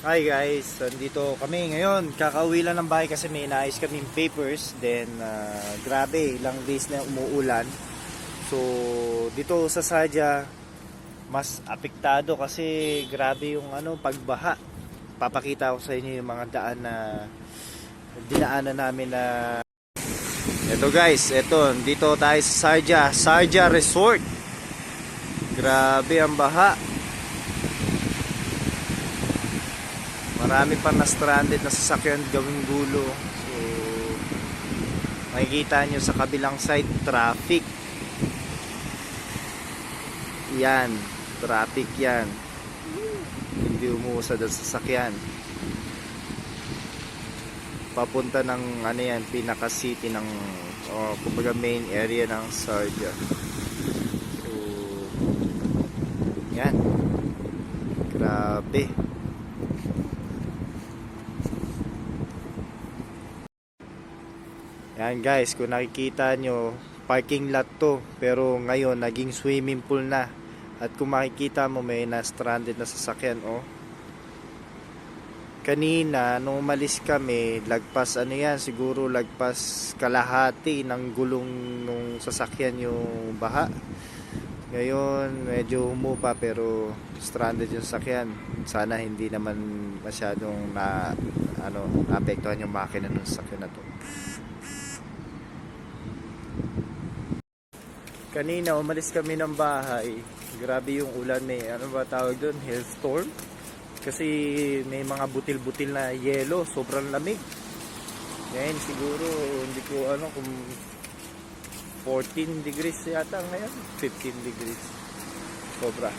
Hi guys, nandito kami ngayon. Kakauwi lang ng bahay kasi may inaayos kaming papers. Then, grabe, ilang days na umuulan. So, dito sa Sadya, mas apektado kasi grabe yung pagbaha. Papakita ko sa inyo yung mga daan na dinaanan namin na... Ito guys, dito tayo sa Sadya Resort. Grabe ang baha. Marami pa na stranded na sasakyan gawing gulo. So, makikita nyo sa kabilang side, traffic. Yan, traffic yan. Hindi umuusad ang sasakyan. Papunta ng pinaka city ng kumbaga main area ng Sardia. So, yan. Grabe. Yan guys, kung nakikita nyo, parking lot to, pero ngayon naging swimming pool na. At kung makikita mo, may na-stranded na sasakyan, oh. Kanina nung umalis kami, lagpas siguro lagpas kalahati ng gulong nung sasakyan yung baha. Ngayon medyo humupa pero stranded yung sasakyan. Sana hindi naman masyadong naapektuhan yung makina ng sasakyan na to. Kanina umalis kami ng bahay, grabe yung ulan, may tawag doon, hailstorm. Kasi may mga butil-butil na yelo, sobrang lamig. Ngayon siguro hindi ko kung 14 degrees yata ngayon, 15 degrees. Sobra.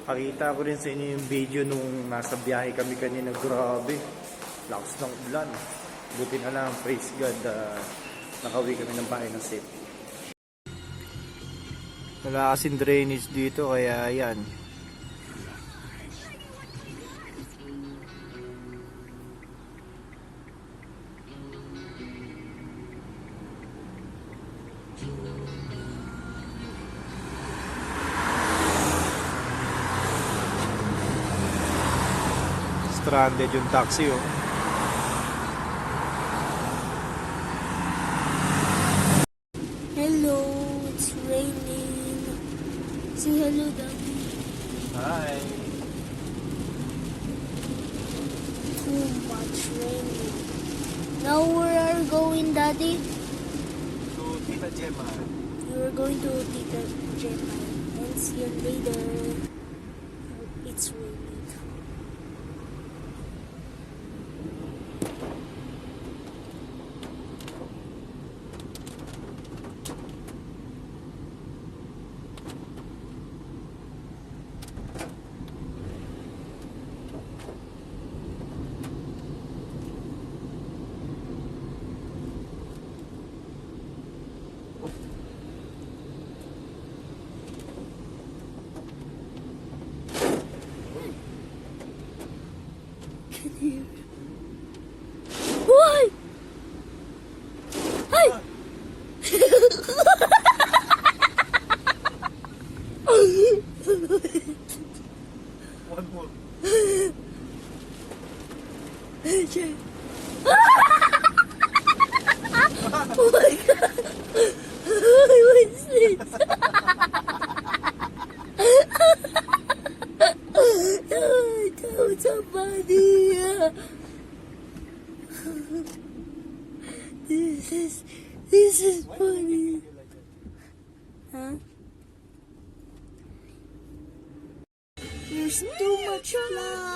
Pakita ko rin sa inyo yung video nung nasa biyahe kami kanina, grabe. Lakas ng ulan. Buti na lang, praise God, nakauwi kami ng bahay ng safe. Wala kasing drainage dito kaya yan. Stranded yung taxi, oh. Hello, it's raining. Say hello, Daddy. Hi. Too much raining. Now where are you going, Daddy? To Tita Gemma. You're going to Tita Gemma. And see you later. It's raining. Why? Hey! One more. Oh my God! What's this? Don't somebody. This is funny. Huh? There's too much fly.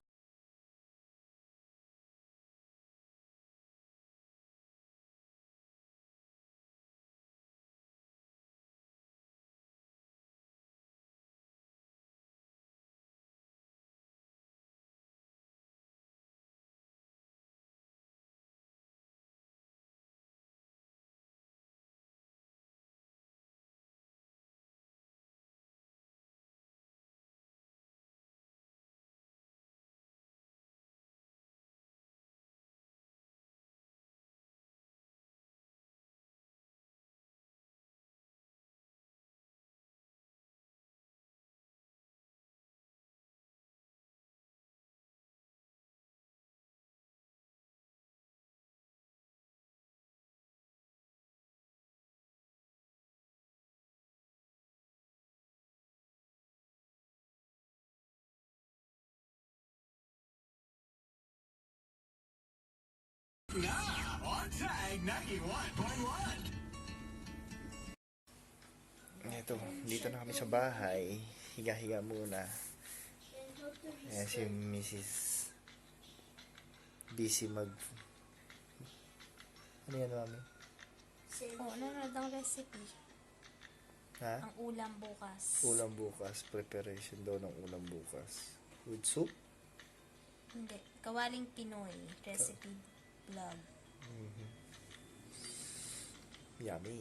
Now on Tag 91.1. Ito, dito na kami sa bahay. Higa-higa muna. Ayan si Mrs. Busy Ano yan, mami? Oo, nanonood ang recipe. Ha? Ang ulam bukas. Ulam bukas. Preparation daw ng ulam bukas. With soup? Hindi. Kawaling Pinoy. Recipe vlog. Yummy.